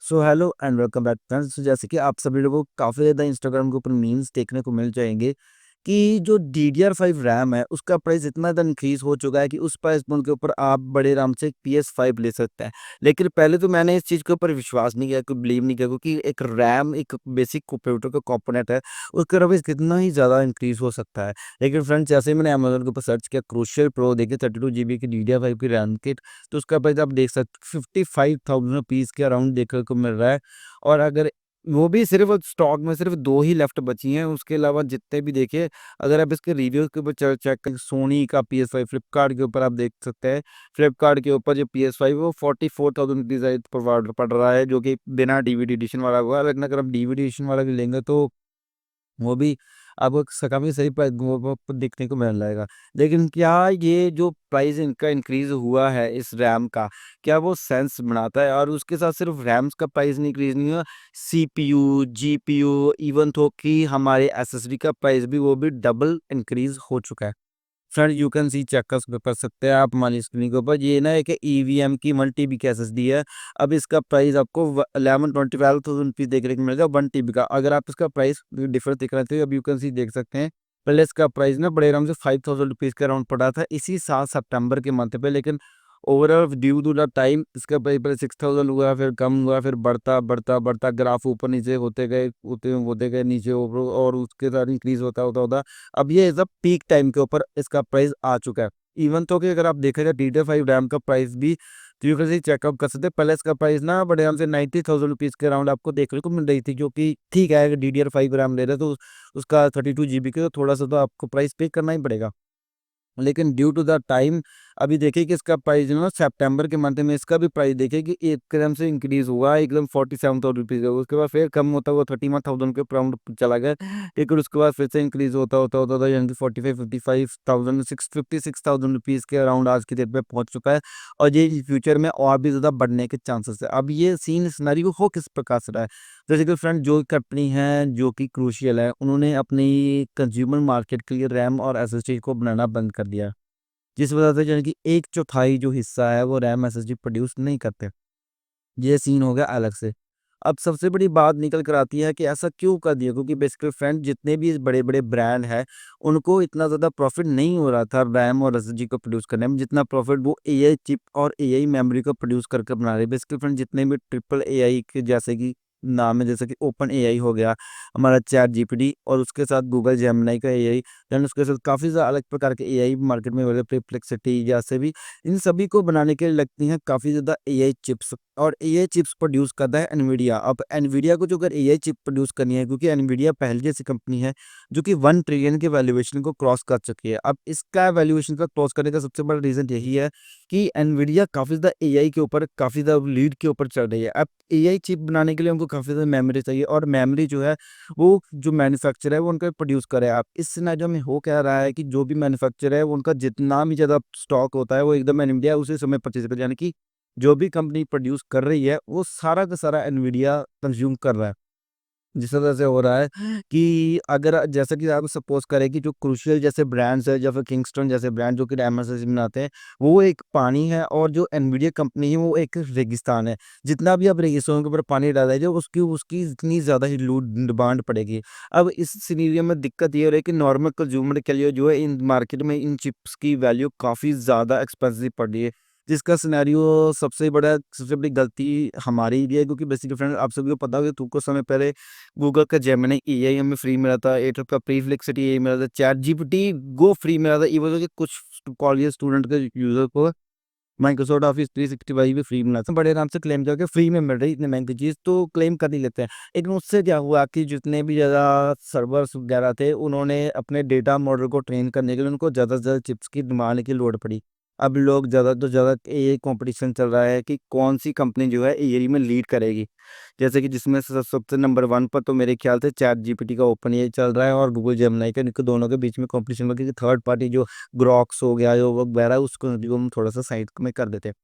So hello and welcome back friends. जैसे कि आप सभी लोगों को काफ़ी ज़्यादा इंस्टाग्राम के ऊपर मीम्स देखने को मिल जाएंगे कि जो DDR5 रैम है उसका प्राइस इतना ज़्यादा इंक्रीज़ हो चुका है कि उस प्राइस पॉइंट के ऊपर आप बड़े आराम से PS5 ले सकते हैं। लेकिन पहले तो मैंने इस चीज़ के ऊपर विश्वास नहीं किया, कोई बिलीव नहीं किया, क्योंकि एक रैम एक बेसिक कंप्यूटर का कंपोनेंट है, उसका प्राइस कितना ही ज़्यादा इंक्रीज़ हो सकता है। लेकिन फ्रेंड्स, जैसे ही मैंने अमेज़न के ऊपर सर्च किया क्रूशियल प्रो देखिए 32 GB की DDR5 की रैम किट, तो उसका प्राइस आप देख सकते 55,000 रुपीज़ के अराउंड देखने को मिल रहा है। और अगर वो भी सिर्फ़ स्टॉक में सिर्फ़ 2 ही लेफ्ट बची हैं, उसके अलावा जितने भी देखिए, अगर आप इसके रिव्यूज़ के ऊपर च चेक करें, सोनी का PS5 फ्लिपकार्ट के ऊपर आप देख सकते हैं। फ्लिपकार्ट के ऊपर जो PS5 वो 44,000 रुपीज़ पड़ रहा है, जो कि बिना डीवीडी एडिशन वाला हुआ। लेकिन अगर आप डीवीडी एडिशन वाला भी लेंगे तो वो भी आपको काफ़ी सही प्राइस वो देखने को मिल जाएगा। लेकिन क्या ये जो प्राइस इनका इंक्रीज़ हुआ है इस रैम का, क्या वो सेंस बनाता है? और उसके साथ सिर्फ रैम्स का प्राइस नहीं इंक्रीज़ नहीं हुआ, सीपीयू, जीपीयू, इवन तो कि हमारे एसएसडी का प्राइस भी वो भी डबल इंक्रीज़ हो चुका है। Friend you can see check कर सकते हैं आप हमारी स्क्रीन के ऊपर। ये ना एक ईवीएम की 1 टीबी की एसएसडी है। अब इसका प्राइस आपको 11-12,000 रुपीज़ देखने को मिलेगा 1 टीबी का। अगर आप इसका प्राइस डिफरेंस देख रहे थे, अब यू कैन सी देख सकते हैं। पहले इसका प्राइस ना बड़े आराम से 5,000 रुपीज़ के अराउंड पड़ा था इसी साल सितंबर के मंथ पे। लेकिन overall due to the time इसका प्राइस पहले 6,000 हुआ, फिर कम हुआ, फिर बढ़ता ग्राफ ऊपर नीचे होते गए नीचे ऊपर, और उसके साथ इंक्रीज होता अब ये एज़ अ पीक टाइम के ऊपर इसका प्राइस आ चुका है। इवन तो कि अगर आप देखा जाए DDR5 रैम का प्राइस भी, तो यू कैन सी चेकअप कर सकते हैं। पहले इसका प्राइस ना बड़े आराम से 90,000 रुपीज़ के अराउंड आपको देखने को मिल रही थी, जो कि ठीक है, अगर DDR5 रैम ले रहे हैं तो उसका 32 GB का तो थोड़ा-सा तो आपको प्राइस पे करना ही पड़ेगा। लेकिन ड्यू टू द टाइम अभी देखिए कि इसका प्राइस जो है ना सितंबर के मंथ में इसका भी प्राइस देखिए कि एकदम से इंक्रीज हुआ है, एकदम 47,000 रुपीज़ का। उसके बाद फिर कम होता हुआ 31,000 के अराउंड चला गया। लेकिन उसके बाद फिर से इंक्रीज होता यानी कि 45,000 56,000 रुपीज़ के अराउंड आज की डेट पे पहुंच चुका है। और ये फ्यूचर में और भी ज़्यादा बढ़ने के चांसेस है। अब ये सीन सिनेरियो हो किस प्रकार से रहा है, जैसे कि फ्रेंड जो कंपनी है जो कि क्रूशियल है, उन्होंने अपनी कंज्यूमर मार्केट के लिए रैम और एसएसडी को बनाना बंद कर दिया। जिस वजह से यानी कि 1/4 जो हिस्सा है वो रैम एसएसडी प्रोड्यूस नहीं करते। ये सीन हो गया अलग से। अब सबसे बड़ी बात निकल कर आती है कि ऐसा क्यों कर दिया? क्योंकि बेसिकली फ्रेंड जितने भी बड़े-बड़े ब्रांड हैं, उनको इतना ज़्यादा प्रॉफ़िट नहीं हो रहा था रैम और एसएसडी को प्रोड्यूस करने में, जितना प्रॉफ़िट वो एआई चिप और एआई मेमोरी को प्रोड्यूस करके बना रहे हैं। बेसिकली फ्रेंड जितने भी ट्रिपल एआई के जैसे कि नाम है, जैसे कि ओपन एआई हो गया, हमारा चैट जीपीटी, और उसके साथ गूगल जेमिनी का एआई, देन उसके साथ काफ़ी ज़्यादा अलग प्रकार के एआई मार्केट में अवेलेबल, परप्लेक्सिटी जैसे भी, इन सभी को बनाने के लिए लगती हैं काफ़ी ज़्यादा एआई चिप्स। और एआई चिप्स प्रोड्यूस करता है एनवीडिया। अब एनवीडिया को जो अगर एआई चिप प्रोड्यूस करनी है, क्योंकि एनवीडिया पहले जैसी कंपनी है जो कि 1 ट्रिलियन के वैल्यूएशन को क्रॉस कर चुकी है। अब इसका वैल्यूएशन का क्रॉस करने का सबसे बड़ा रीज़न यही है कि एनवीडिया काफ़ी ज़्यादा एआई के ऊपर काफ़ी ज़्यादा लीड के ऊपर चल रही है। अब एआई चिप बनाने के लिए उनको काफ़ी ज़्यादा मेमोरी चाहिए, और मेमोरी जो है वो जो मैन्युफैक्चरर है वो उनका प्रोड्यूस करे। अब इस सिनेरियो में हो क्या रहा है कि जो भी मैन्युफैक्चरर है वो उनका जितना भी ज़्यादा स्टॉक होता है वो एकदम एनवीडिया उसी समय परचेज़ कर, यानी कि जो भी कंपनी प्रोड्यूस कर रही है, वो सारा का सारा एनवीडिया कंज़्यूम कर रहा है। जिस वजह से हो रहा है कि अगर जैसा कि आप सपोज़ करें कि जो क्रूशियल जैसे ब्रांड्स हैं या फिर किंगस्टन जैसे ब्रांड जो कि एमएसएस बनाते हैं, वो एक पानी है, और जो एनवीडिया कंपनी है वो एक रेगिस्तान है। जितना भी आप रेगिस्तान के ऊपर पानी डाला जाए उसकी उसकी इतनी ज़्यादा ही लू डिमांड पड़ेगी। अब इस सिनेरियो में दिक्कत ये हो रही है कि नॉर्मल कंज़्यूमर के लिए जो है इन मार्केट में इन चिप्स की वैल्यू काफ़ी ज़्यादा एक्सपेंसिव पड़ रही है। जिसका सिनेरियो सबसे बड़ी गलती हमारी भी है, क्योंकि बेसिकली फ्रेंड आप सभी को पता होगा कि कुछ समय पहले गूगल का जेमिनी एआई हमें फ्री मिला था, एयरटेल का प्रीफ्लेक्सिटी एआई मिला था, चैट जीपीटी गो फ्री मिला था। इवन कि कुछ कॉलेज स्टूडेंट के यूजर को माइक्रोसॉफ्ट ऑफिस 365 भी फ्री मिला था। बड़े आराम से क्लेम करके फ्री में मिल रही है, इतनी महंगी चीज़ तो क्लेम कर ही लेते हैं। लेकिन उससे क्या हुआ कि जितने भी ज़्यादा सर्वर्स वगैरह थे, उन्होंने अपने डेटा मॉडल को ट्रेन करने के लिए उनको ज़्यादा से ज़्यादा चिप्स की डिमांड की लोड पड़ी। अब लोग ज़्यादा तो ज़्यादा एआई कॉम्पिटिशन चल रहा है कि कौन-सी कंपनी जो है एआई में लीड करेगी। जैसे कि जिसमें सबसे नंबर 1 पर तो मेरे ख्याल से चैट जीपीटी का ओपन एआई चल रहा है, और गूगल जेमिनी का, इनके दोनों के बीच में कॉम्पिटिशन में, क्योंकि थर्ड पार्टी जो ग्रॉक्स हो गया जो वगैरह उसको भी हम थोड़ा-सा साइड में कर देते हैं।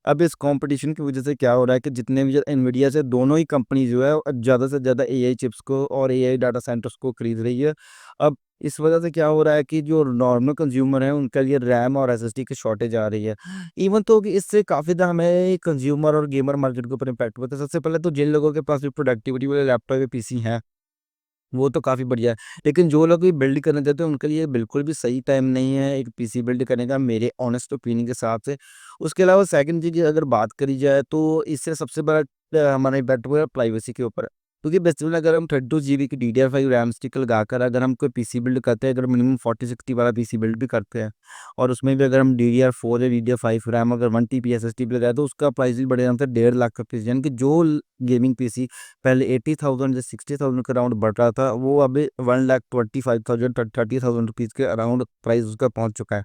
अब इस कॉम्पिटिशन की वजह से क्या हो रहा है कि जितने भी एनवीडिया से दोनों ही कंपनी जो है ज़्यादा से ज़्यादा एआई चिप्स को और एआई डाटा सेंटर्स को खरीद रही है। अब इस वजह से क्या हो रहा है कि जो नॉर्मल कंज्यूमर है उनके लिए रैम और एसएसडी की शॉर्टेज आ रही है। इवन तो कि इससे काफ़ी ज़्यादा हमें कंज्यूमर और गेमर मार्केट के ऊपर इम्पैक्ट होता है। सबसे पहले तो जिन लोगों के पास भी प्रोडक्टिविटी वाले लैपटॉप या पीसी हैं, वो तो काफ़ी बढ़िया है। लेकिन जो लोग भी बिल्ड करना चाहते हैं उनके लिए बिल्कुल भी सही टाइम नहीं है एक पीसी बिल्ड करने का, मेरे ऑनेस्ट ओपिनियन के हिसाब से। उसके अलावा सेकंड चीज़ की अगर बात करी जाए तो इससे सबसे बड़ा हमारा इम्पैक्ट हुआ है प्राइवेसी के ऊपर। क्योंकि बेसिकली अगर हम 32 जीबी की डीडीआर5 रैम स्टिक लगाकर अगर हम कोई पीसी बिल्ड करते हैं, अगर मिनिमम 40-60 वाला पीसी बिल्ड भी करते हैं और उसमें भी अगर हम डीडीआर4 या डीडीआर5 रैम अगर 1 टीबी एसएसडी भी लगाए तो उसका प्राइस भी बढ़ जाता है 1.5 लाख रुपए। यानी कि जो गेमिंग पीसी पहले 80,000 या 60,000 के अराउंड बढ़ रहा था, वो अभी 1,25,000 30,000 रुपीज़ के अराउंड प्राइस उसका पहुँच चुका है।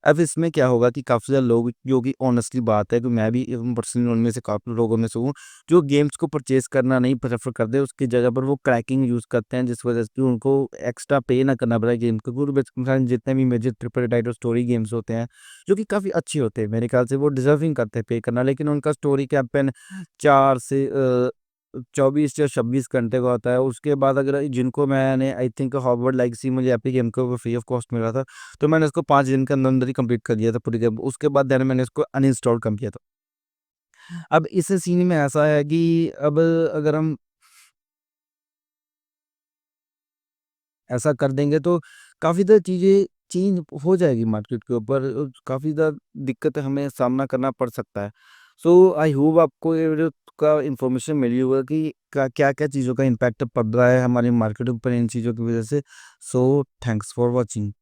अब इसमें क्या होगा कि काफ़ी ज़्यादा लोग, जो कि ऑनेस्टली बात है कि मैं भी पर्सनली उनमें से काफ़ी लोगों में से हूँ, जो गेम्स को परचेज़ करना नहीं प्रेफ़र करते, उसकी जगह पर वो क्रैकिंग यूज़ करते हैं, जिस वजह से उनको एक्स्ट्रा पे ना करना पड़े गेम को। क्योंकि बेसिकली जितने भी major triple title story games होते हैं, जो कि काफ़ी अच्छे होते हैं, मेरे ख़्याल से वो डिज़र्विंग करते हैं पे करना, लेकिन उनका स्टोरी कैंपेन 4 से 24 या 26 घंटे का होता है। उसके बाद अगर जिनको मैंने आई थिंक हॉगवर्ट्स लेगेसी मुझे एपिक गेम को फ्री ऑफ कॉस्ट मिला था, तो मैंने इसको 5 दिन के अंदर-अंदर ही कंप्लीट कर दिया था पूरी गेम। उसके बाद देन मैंने इसको अनइंस्टॉल कर दिया था। अब इस सीन में ऐसा है कि अब अगर हम ऐसा कर देंगे तो काफ़ी ज़्यादा चीज़ें चेंज हो जाएगी मार्केट के ऊपर, काफ़ी ज़्यादा दिक्कतें हमें सामना करना पड़ सकता है। सो आई होप आपको ये जो का इन्फॉर्मेशन मिली होगा कि क्या-क्या चीज़ों का इम्पैक्ट पड़ रहा है हमारी मार्केट के ऊपर इन चीज़ों की वज़ह से। So thanks for watching.